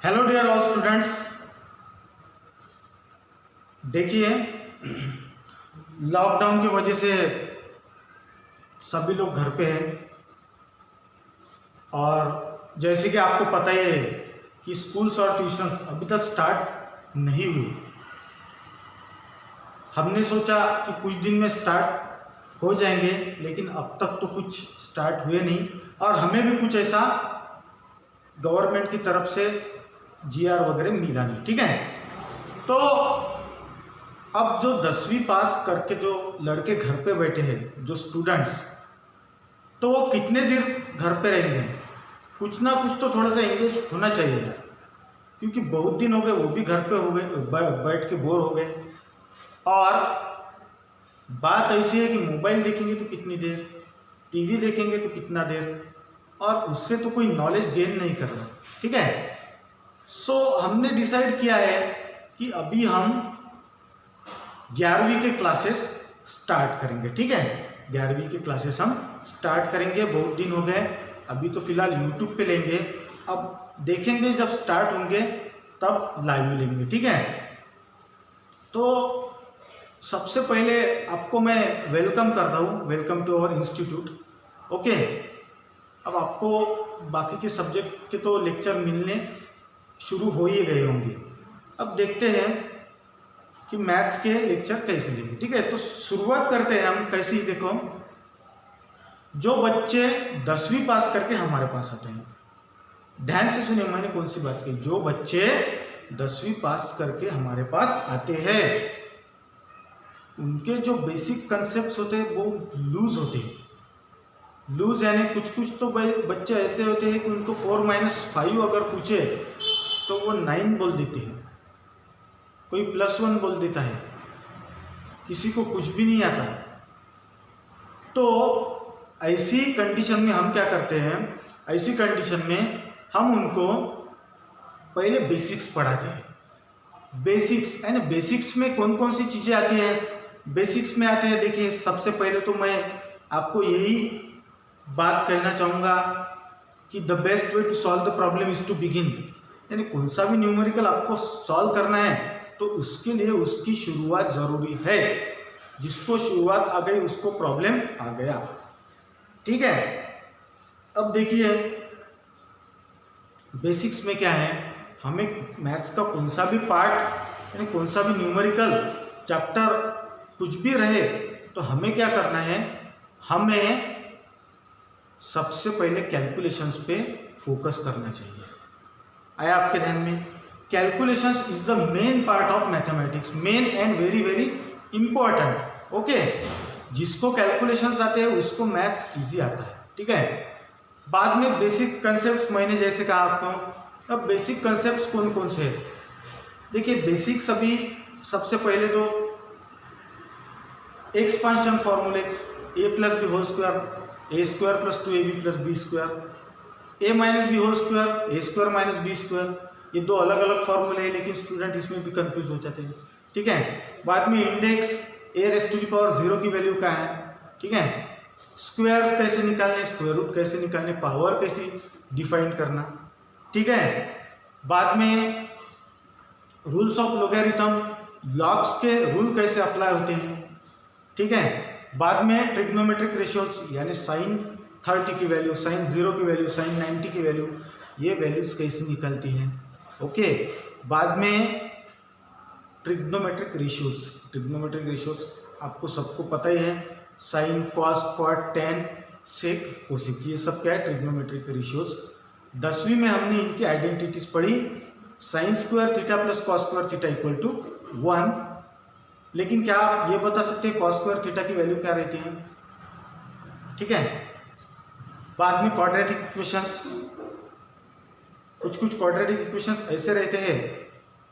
Hello dear all students. देखिए, lockdown की वजह से सभी लोग घर पे हैं और जैसे कि आपको पता ही है कि स्कूल्स और ट्यूशन्स अभी तक स्टार्ट नहीं हुई। हमने सोचा कि कुछ दिन में स्टार्ट हो जाएंगे, लेकिन अब तक तो कुछ स्टार्ट हुए नहीं और हमें भी कुछ ऐसा गवर्नमेंट की तरफ से जीआर वगैरह मिला नहीं। ठीक है, तो अब जो 10वीं पास करके जो लड़के घर पे बैठे हैं, जो स्टूडेंट्स, तो वो कितने देर घर पे रहेंगे? कुछ ना कुछ तो थोड़ा सा इंगेज होना चाहिए यार, क्योंकि बहुत दिन हो गए, वो भी घर पे हो गए, बैठ के बोर हो गए। और बात ऐसी है कि मोबाइल देखेंगे तो कितनी देर, टीवी देखेंगे तो कितना देर, और उससे तो कोई नॉलेज गेन नहीं कर रहा। ठीक है, सो हमने डिसाइड किया है कि अभी हम 11वीं के क्लासेस स्टार्ट करेंगे। ठीक है, 11वीं के क्लासेस हम स्टार्ट करेंगे। बहुत दिन हो गए, अभी तो फिलहाल यूट्यूब पे लेंगे, अब देखेंगे जब स्टार्ट होंगे तब लाइव लेंगे। ठीक है, तो सबसे पहले आपको मैं वेलकम करता हूँ, welcome to our institute. Okay, अब आपको बाकी के सब्जेक्ट के तो लेक्चर मिलने शुरू हो ही गए होंगे। अब देखते हैं कि मैथ्स के लेक्चर कैसे लेंगे। ठीक है, तो शुरुआत करते हैं हम कैसे ही। देखो, जो बच्चे 10वीं पास करके हमारे पास आते हैं, ध्यान से सुनिए मैंने कौन सी बात की। जो बच्चे 10वीं पास करके हमारे पास आते हैं, उनके जो बेसिक कंसेप्ट होते हैं वो लूज होते हैं। लूज यानी कुछ कुछ तो बच्चे ऐसे होते हैं कि उनको 4 - 5 अगर पूछे तो वो 9 बोल देते हैं, कोई +1 बोल देता है, किसी को कुछ भी नहीं आता। तो ऐसी कंडीशन में हम क्या करते हैं, ऐसी कंडीशन में हम उनको पहले बेसिक्स पढ़ाते हैं। बेसिक्स यानी बेसिक्स में कौन कौन सी चीज़ें आती हैं? बेसिक्स में आते हैं, देखिए, सबसे पहले तो मैं आपको यही बात कहना चाहूँगा कि the best way to solve the problem is to begin. यानी कौन सा भी न्यूमेरिकल आपको सॉल्व करना है तो उसके लिए उसकी शुरुआत ज़रूरी है। जिसको शुरुआत आ गई उसको प्रॉब्लम आ गया। ठीक है, अब देखिए बेसिक्स में क्या है, हमें मैथ्स का कौन सा भी पार्ट यानी कौन सा भी न्यूमेरिकल चैप्टर कुछ भी रहे तो हमें क्या करना है, हमें सबसे पहले कैलकुलेशंस पे फोकस करना चाहिए। आया आपके ध्यान में? Calculations is the main part of mathematics, main and very very important. Okay, जिसको कैलकुलेशंस आते हैं उसको मैथ्स इजी आता है। ठीक है, बाद में बेसिक कंसेप्ट मैंने जैसे कहा आपको। अब बेसिक कंसेप्ट कौन कौन से हैं? देखिए, बेसिक्स अभी सबसे पहले तो expansion formulas, a+b² a² + 2ab + b², a - b² a² - b²। ये दो अलग अलग फॉर्मूले हैं, लेकिन स्टूडेंट इसमें भी कंफ्यूज हो जाते हैं। ठीक है, बाद में इंडेक्स a⁻0 की वैल्यू क्या है। ठीक है, स्क्वायर्स कैसे निकालने, स्क्वायर रूट कैसे निकालने, पावर कैसे डिफाइन करना। ठीक है, बाद में रूल्स ऑफ लोगैरिथम, लॉग्स के रूल कैसे अप्लाई होते हैं। ठीक है, बाद में ट्रिग्नोमेट्रिक रेशियोज यानी sin 30 की वैल्यू, sin 0 की वैल्यू, sin 90 की वैल्यू, ये वैल्यूज कैसे निकलती हैं। ओके, बाद में ट्रिग्नोमेट्रिक रेशियोज आपको सबको पता ही है, साइन, कॉस, कॉट, टेन, सेक, कोसेक, ये सब क्या है, ट्रिग्नोमेट्रिक रेशियोज। 10वीं में हमने इनकी आइडेंटिटीज पढ़ी, sin² थीटा + cos² थीटा = 1। लेकिन क्या आप ये बता सकते हैं cos² थीटा की वैल्यू क्या रहती है? ठीक है, बाद में क्वाड्रेटिक इक्वेशंस, कुछ क्वाड्रेटिक इक्वेशंस ऐसे रहते हैं,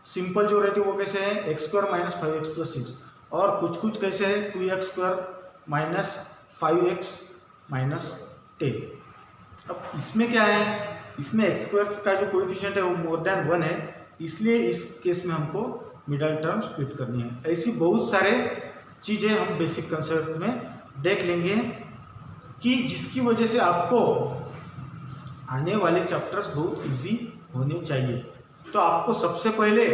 सिंपल जो रहते हैं वो कैसे है, x² - 5x + 6, और कुछ कैसे है 2x² - 5x - 10। अब इसमें क्या है, इसमें x² का जो कोएफिशिएंट है वो >1 है, इसलिए इस केस में हमको मिडल टर्म स्प्लिट करनी है। ऐसी बहुत सारे चीज़ें हम बेसिक कंसेप्ट में देख लेंगे कि जिसकी वजह से आपको आने वाले चैप्टर्स बहुत इजी होने चाहिए। तो आपको सबसे पहले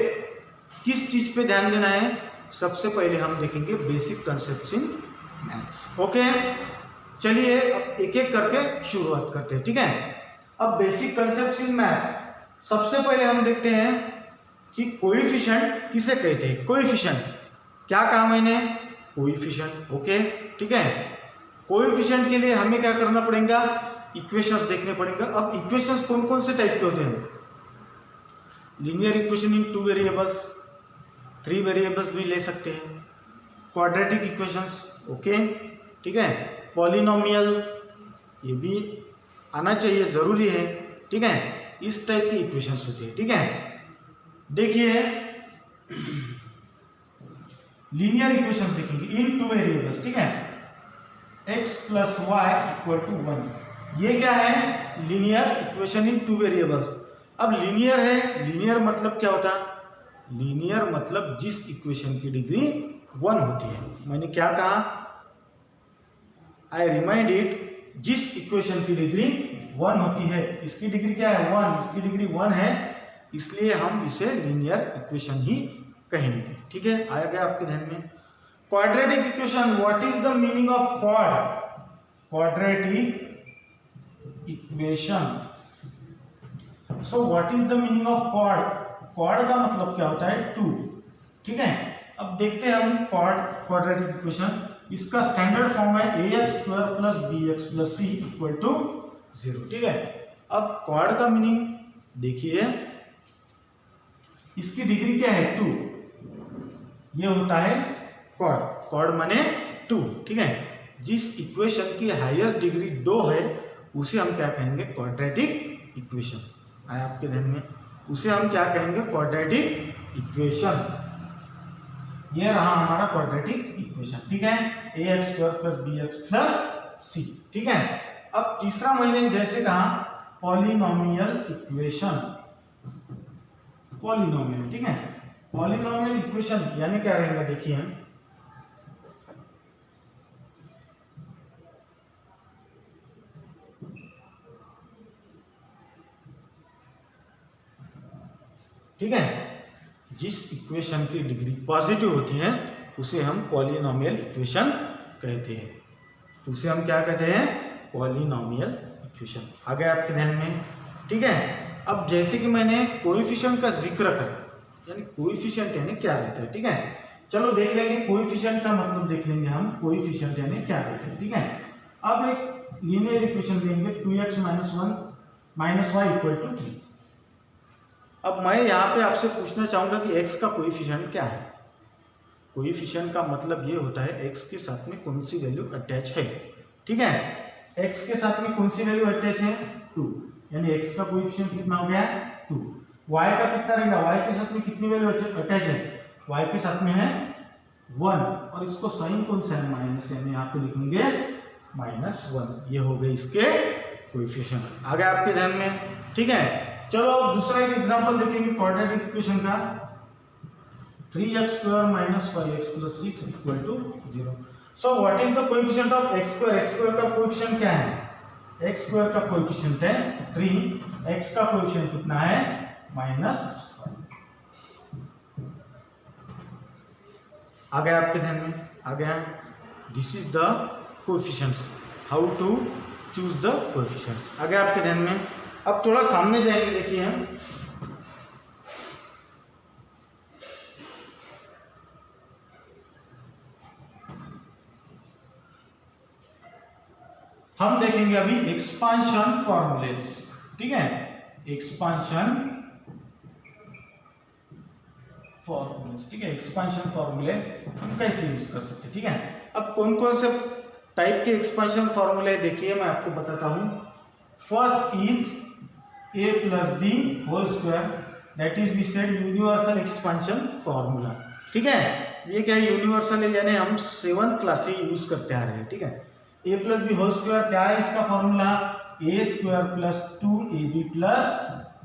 किस चीज पे ध्यान देना है? सबसे पहले हम देखेंगे basic concepts in maths. Okay, चलिए अब एक एक करके शुरुआत करते हैं, ठीक है। अब बेसिक कंसेप्ट्स इन मैथ्स, सबसे पहले हम देखते हैं कि कोएफिशिएंट किसे कहते हैं। कोएफिशिएंट क्या कहा मैंने? कोएफिशिएंट। ओके, ठीक है। कोएफिशिएंट के लिए हमें क्या करना पड़ेगा? इक्वेशंस देखने पड़ेगा। अब इक्वेशंस कौन कौन से टाइप के होते हैं? Linear equation in 2 variables, 3 variables भी ले सकते हैं, क्वाड्रेटिक इक्वेशंस, ओके, ठीक है, पॉलिनोमियल, ये भी आना चाहिए, जरूरी है, ठीक है। इस टाइप की इक्वेशंस होती है, ठीक है। देखिए लीनियर इक्वेशंस देखेंगे इन 2 वेरिएबल्स, ठीक है। x + y = 1, ये क्या है? Linear equation in 2 variables. अब लीनियर है, लीनियर मतलब क्या होता है? लीनियर मतलब जिस इक्वेशन की डिग्री 1 होती है। मैंने क्या कहा? आई रिमाइंड इट, जिस इक्वेशन की डिग्री 1 होती है, इसकी डिग्री क्या है? 1, इसकी डिग्री 1 है, इसलिए हम इसे लीनियर इक्वेशन ही कहेंगे, ठीक है। आया गया आपके ध्यान में? Quadratic equation, what is the meaning of quad? Quadratic equation, so what is the meaning of quad? Quad का मतलब क्या होता है? 2, ठीक है। अब देखते हैं हम क्वाड्रेटिक इक्वेशन। इसका स्टैंडर्ड फॉर्म है ax² + bx + c = 0, ठीक है। अब क्वाड का मीनिंग देखिए, इसकी डिग्री क्या है? 2, ये होता है क्वाड। क्वाड माने 2, ठीक है। जिस इक्वेशन की हाईएस्ट डिग्री 2 है उसे हम क्या कहेंगे? Quadratic equation. आया आपके ध्यान में? उसे हम क्या कहेंगे? Quadratic equation. ये रहा हमारा क्वाड्रेटिक इक्वेशन, ठीक है। ax² + bx + c, ठीक है। अब तीसरा मैंने जैसे कहा पॉलिनोमियल इक्वेशन, पॉलिनोमियल, ठीक है। पॉलिनोमियल इक्वेशन यानी क्या रहेगा? देखिए ठीक है, जिस इक्वेशन की डिग्री पॉजिटिव होती है उसे हम पॉलिनोमियल इक्वेशन कहते हैं। उसे हम क्या कहते हैं? Polynomial equation. आ गया आपके ध्यान में, ठीक है। अब जैसे कि मैंने कोएफिशिएंट का जिक्र करा, यानी कोएफिशिएंट यानी क्या रहता है, ठीक है। चलो देख लेंगे कोएफिशिएंट का मतलब, देख लेंगे हम कोएफिशिएंट यानी क्या रहता है, ठीक है। अब एक लीनियर इक्वेशन देंगे 2x - 1 - y = 3। अब मैं यहाँ पे आपसे पूछना चाहूंगा कि x का कोएफिशिएंट क्या है? कोएफिशिएंट का मतलब ये होता है x के साथ में कौन सी वैल्यू अटैच है, ठीक है। x के साथ में कौन सी वैल्यू अटैच है? 2, यानी x का कोएफिशिएंट कितना हो गया? 2। y का कितना रहेगा? y के साथ में कितनी वैल्यू अटैच है? y के साथ में है 1, और इसको साइन कौन सा है? माइनस, यानी यहाँ पे लिखेंगे -1। ये हो गए इसके कोएफिशिएंट। आ गया आपके ध्यान में, ठीक है। चलो अब दूसरा एक एग्जांपल देखेंगे क्वाड्रेटिक इक्वेशन का। 3x² - 5x + 6 = 0। So what is the coefficient of x²? x² का कोएफिशिएंट क्या है? x² का कोएफिशिएंट है 3, x का कोएफिशिएंट कितना है? -1। आ गया आपके ध्यान में? आ गया। This is the coefficients, how to choose the coefficients. आ गया आपके ध्यान में? अब थोड़ा सामने जाएंगे, देखिए हम देखेंगे अभी एक्सपांशन फॉर्मूलेस, ठीक है। एक्सपांशन फॉर्मूलेस, ठीक है। एक्सपांशन फॉर्मूले हम कैसे यूज कर सकते हैं, ठीक है। अब कौन कौन से टाइप के एक्सपांशन फॉर्मूले देखिए मैं आपको बताता हूं। First is a + b whole square, that is we said universal expansion formula, ठीक है। ये क्या है? यूनिवर्सल है, यानी हम 7th क्लास से यूज करते आ रहे हैं, ठीक है। a + b होल स्क्वायर क्या है इसका formula? a² + 2ab +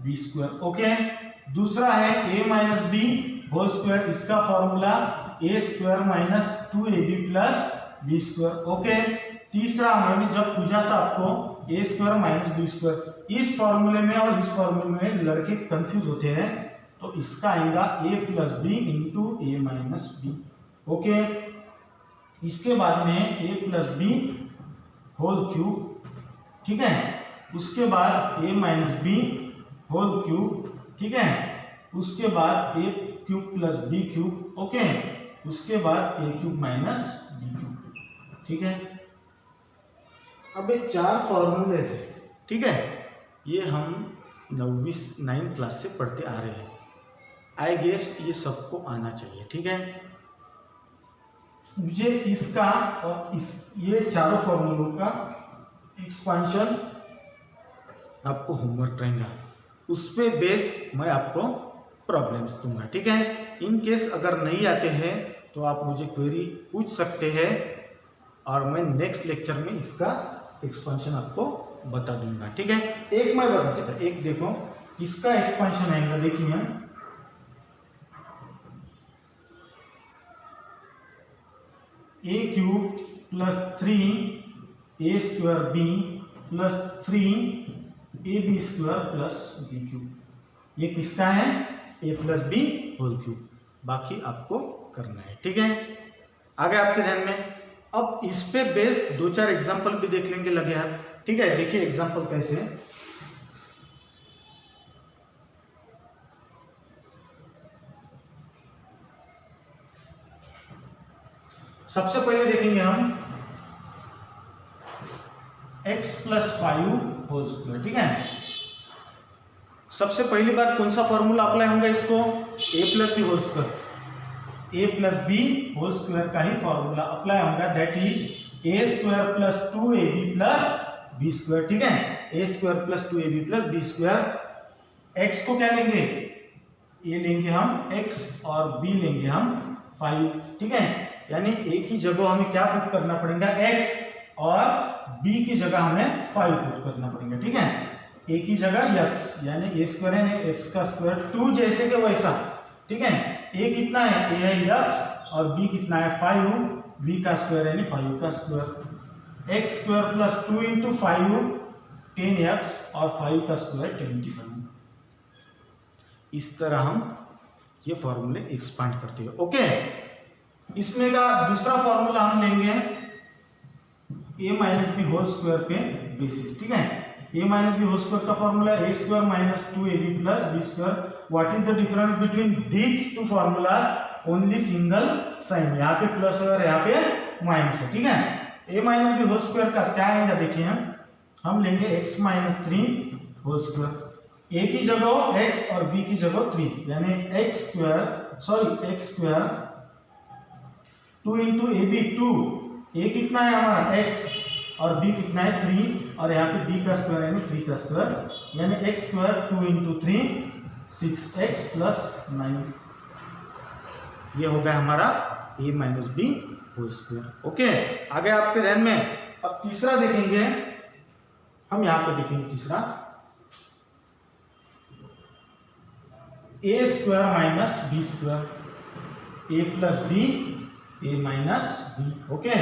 b², okay. दूसरा है a - b होल स्क्वायर, इसका formula a² - 2ab + b², okay. तीसरा मैंने जब पूछा था आपको a² - b², इस फॉर्मूले में और इस फॉर्मूले में लड़के कंफ्यूज होते हैं। तो इसका आएगा A plus B into A minus B. Okay, इसके बाद में A plus B whole cube, ठीक है। उसके बाद A minus B whole cube, ठीक है। उसके बाद A cube plus B cube, okay. उसके बाद A cube minus B cube, ठीक है। अब ये 4 फॉर्मूले से, ठीक है, ये हम 9वीं क्लास से पढ़ते आ रहे हैं। आई गेस ये सबको आना चाहिए, ठीक है। मुझे इसका और ये चारों फॉर्मूलों का एक्सपांशन आपको होमवर्क रहेगा, उस पे बेस मैं आपको प्रॉब्लम्स दूंगा, ठीक है। इन केस अगर नहीं आते हैं तो आप मुझे क्वेरी पूछ सकते हैं और मैं नेक्स्ट लेक्चर में इसका एक्सपांशन आपको बता दूंगा, ठीक है। एक मैं बता देता, एक देखो इसका एक्सपांशन आएगा, देखिए A cube plus 3 A square B plus 3 A B square plus B cube. ये किसका है? A plus B whole cube. बाकी आपको करना है, ठीक है। आगे आपके ध्यान में अब इस पे बेस 2-4 एग्जांपल भी देख लेंगे लगे हाथ, ठीक है। देखिए एग्जांपल कैसे है। सबसे पहले देखेंगे हम x प्लस 5 होल स्क्वायर, ठीक है। सबसे पहली बात कौन सा फॉर्मूला अप्लाई होगा इसको? a plus B whole square, a plus B whole square का ही फॉर्मूला अप्लाई होगा, that is a square plus 2ab plus B square, ठीक है। a square plus 2ab plus B square. x को क्या लेंगे? a लेंगे हम x और b लेंगे हम 5, ठीक है। यानी a की जगह हमें क्या पुट करना पड़ेगा? x और b की जगह हमें 5 पुट करना पड़ेगा, ठीक है। a की जगह x यानी a स्क्वायर है x का स्क्वायर 2 जैसे के वैसा, ठीक है। a कितना है? a है x और b कितना है? 5, b का स्क्वायर यानी 5 का square. x square plus 2 into 5 10x और 5 का स्क्वायर 25। इस तरह हम ये फॉर्मूले एक्सपांड करते हैं, ओके। इसमें का दूसरा फॉर्मूला हम लेंगे a minus B whole square पे बेसिस, ठीक है। a minus B whole square का formula a square minus 2ab plus B square. What is the difference between these two formula? Only single sign, यहाँ पे plus और यहाँ पे minus है, ठीक है। a minus B whole square का क्या आएगा? देखिए हम लेंगे x minus 3 whole square. a की जगह x और b की जगह 3 यानी x square 2 into a b 2। a कितना है हमारा? x और b कितना है? 3 और यहाँ पे b का स्क्वायर यानी 3 का स्क्वायर यानी x square 2 into 3 6x plus 9। ये हो गया हमारा a minus B whole square, okay. आगे आपके ध्यान में अब तीसरा देखेंगे हम, यहाँ पे देखेंगे तीसरा a square minus b square, a plus b a minus B, okay.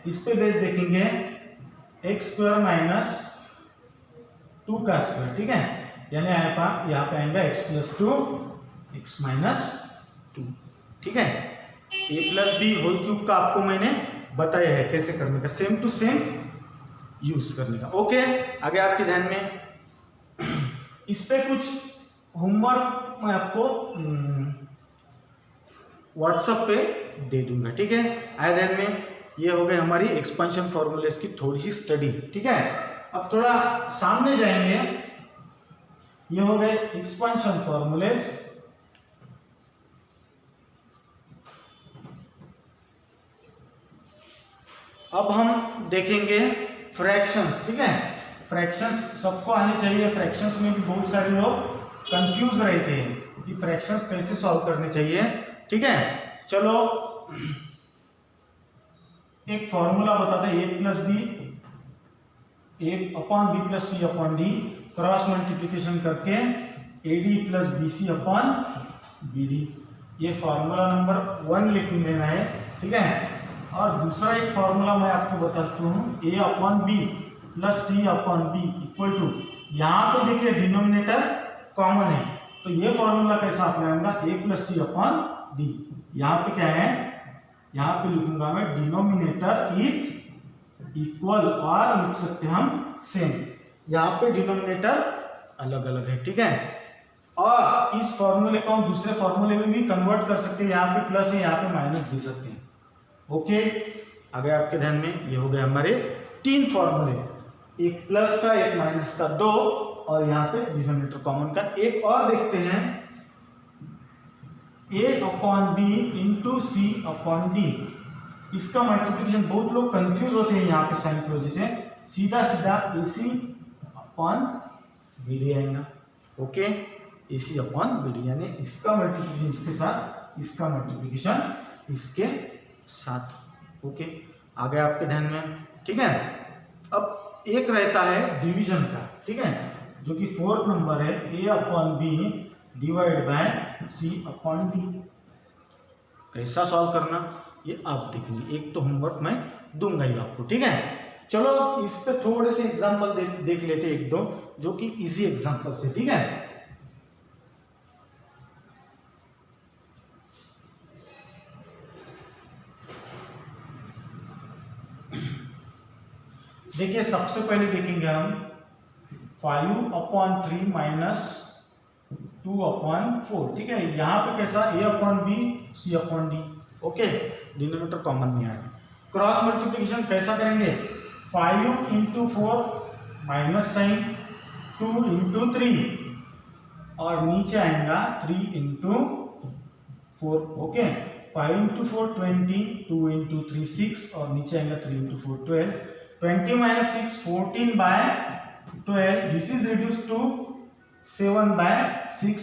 इस पे बेस देखेंगे x स्क्वायर माइनस 2 का स्क्वायर, ठीक है। यानी यहाँ पे आएगा x प्लस 2 x माइनस 2, ठीक है। a plus B whole cube का आपको मैंने बताया है कैसे करने का, सेम टू सेम यूज करने का, ओके। आगे आपके ध्यान में इस पे कुछ होमवर्क मैं आपको व्हाट्सएप पे दे दूंगा, ठीक है। आए ध्यान में ये हो गए हमारी एक्सपेंशन फॉर्मूलेस की थोड़ी सी स्टडी, ठीक है। अब थोड़ा सामने जाएंगे, ये हो गए एक्सपेंशन फॉर्मूलेस। अब हम देखेंगे फ्रैक्शंस, ठीक है। फ्रैक्शंस सबको आने चाहिए। फ्रैक्शंस में भी बहुत सारे लोग कंफ्यूज रहते हैं कि फ्रैक्शंस कैसे सॉल्व करने चाहिए, ठीक है। चलो एक फॉर्मूला बताते हैं, a plus b a upon b plus c upon d, cross multiplication करके ad प्लस बी सी अपॉन बी डी। ये फॉर्मूला नंबर 1 लिख लेना है, ठीक है। और दूसरा एक फॉर्मूला मैं आपको बताता हूँ, a upon b plus c upon b equal to, यहाँ पे देखिए डिनोमिनेटर कॉमन है तो ये फॉर्मूला कैसा अप्लाई होगा, ए प्लस सी अपॉन डी। यहाँ पे क्या है, यहाँ पे लिखूंगा मैं डिनोमिनेटर इज इक्वल, और लिख सकते हैं हम सेम। यहाँ पे डिनोमिनेटर अलग अलग है, ठीक है। और इस फॉर्मूले को हम दूसरे फॉर्मूले में भी कन्वर्ट कर सकते हैं, यहाँ पे प्लस है, यहाँ पे माइनस दे सकते हैं। ओके, आगे आपके ध्यान में ये हो गए हमारे 3 फॉर्मूले, एक प्लस का, एक माइनस का, 2, और यहाँ पे डिनोमिनेटर कॉमन का। एक और देखते हैं, ए अपॉन बी इंटू सी अपॉन डी। इसका मल्टीप्लिकेशन बहुत लोग कंफ्यूज होते हैं यहाँ पे साइन की वजह से, सीधा सीधा ए सी अपॉन बी डी आएगा। ओके, ए सी अपॉन बी डी, यानी इसका मल्टीप्लिकेशन इसके साथ, इसका मल्टीप्लिकेशन इसके साथ। ओके, आगे आपके ध्यान में, ठीक है। अब एक रहता है डिवीजन का, ठीक है, जो कि 4th नंबर है, A upon B divide by C upon D. कैसा सॉल्व करना ये आप देखेंगे, एक तो होमवर्क मैं दूंगा ही आपको, ठीक है। चलो इस पे थोड़े से एग्जांपल देख लेते हैं, एक दो जो कि इजी एग्जांपल से, ठीक है। देखिए सबसे पहले देखेंगे हम 5/3 माइनस 2/4, ठीक है। यहाँ पे कैसा, A upon B C upon D. Okay, denominator common नहीं आया। क्रॉस मल्टीप्लिकेशन कैसा करेंगे, 5 इंटू 4 माइनस साइन 2 इंटू 3, और नीचे आएगा 3 इंटू 4। ओके, 5 इंटू 4 20, 2 इंटू 3 6, और नीचे आएगा 3 into 4 12। 20 minus 6 14/12, this is reduce to 7/6,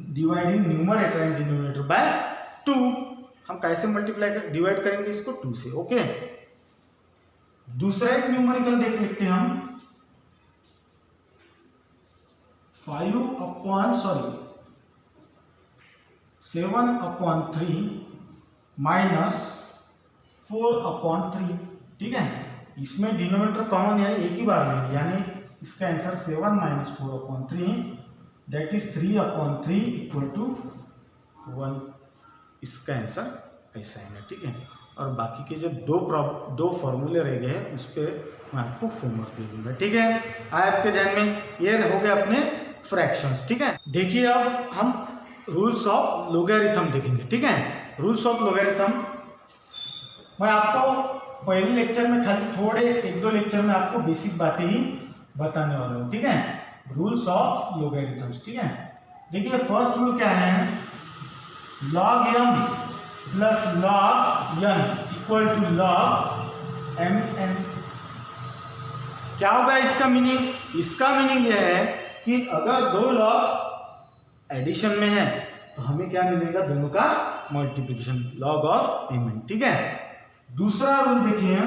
dividing numerator and denominator by 2। हम कैसे मल्टीप्लाई डिवाइड करेंगे इसको 2 से। ओके, दूसरा एक न्यूमेरिकल देख लेते हैं हम, 7/3 माइनस 4/3, ठीक है। इसमें डिनोमिनेटर कॉमन यानी एक ही बार लेंगे, यानी इसका answer 7 minus 4/3 that is 3/3 equal to 1। इसका आंसर ऐसा है, ठीक है। और बाकी के जो दो फॉर्मूले रह गए उस पर मैं आपको होमवर्क दे दूंगा, ठीक है। आए आपके ध्यान में, ये हो गए अपने फ्रैक्शंस, ठीक है। देखिए अब हम रूल्स ऑफ लोगैरिथम देखेंगे, ठीक है। रूल्स ऑफ लोगैरिथम मैं आपको पहले लेक्चर में खाली थोड़े 1-2 लेक्चर में आपको बेसिक बातें ही बताने वाला हूँ, ठीक है। रूल्स ऑफ लोगैरिथम्स, ठीक है। देखिए फर्स्ट रूल क्या है, log m plus log n equal to log mn। क्या होगा इसका मीनिंग, इसका मीनिंग यह है कि अगर 2 लॉग एडिशन में है तो हमें क्या मिलेगा, दोनों का मल्टीप्लिकेशन, log ऑफ mn, ठीक है। दूसरा रूल देखिए,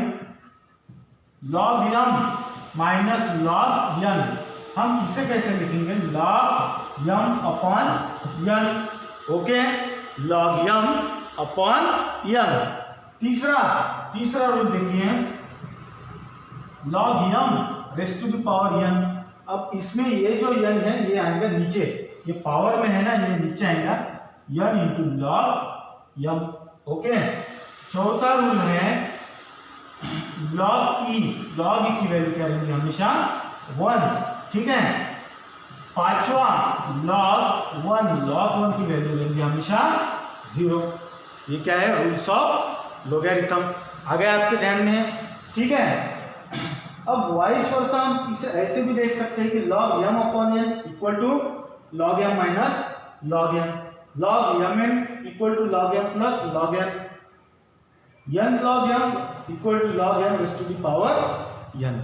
log m minus log n, हम इसे कैसे लिखेंगे, log m अपॉन n। ओके, log m अपॉन n। तीसरा रूल देखिए, log m raised to the power n। अब इसमें ये जो n है ये आएगा नीचे, ये पावर में है ना, ये नीचे आएगा n into log m। Okay, चौथा रूल है log e की वैल्यू क्या रहेंगी, हमेशा 1, ठीक है। पांचवा log 1 की वैल्यू लेंगे हमेशा 0। ये क्या है, रूल्स ऑफ लोगैरिथम। आगे आपके ध्यान में है, ठीक है। अब वाइस वर्सा हम इसे ऐसे भी देख सकते हैं कि log m upon n equal to log m minus log n, log mn equal to log m plus log n, n log m equal to log m raise to the power n।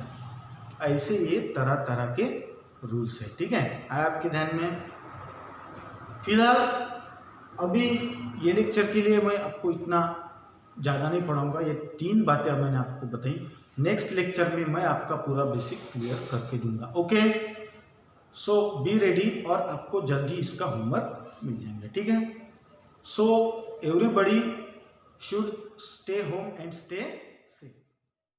ऐसे ये तरह तरह के rules है, ठीक है। आपके ध्यान में, फिलहाल अभी ये लेक्चर के लिए मैं आपको इतना ज़्यादा नहीं पढ़ाऊंगा, ये 3 बातें अब मैंने आपको बताई। नेक्स्ट लेक्चर में मैं आपका पूरा बेसिक क्लियर करके दूंगा। ओके, सो बी रेडी, और आपको जल्दी इसका होमवर्क मिल जाएंगे, ठीक है। So everybody should stay home and stay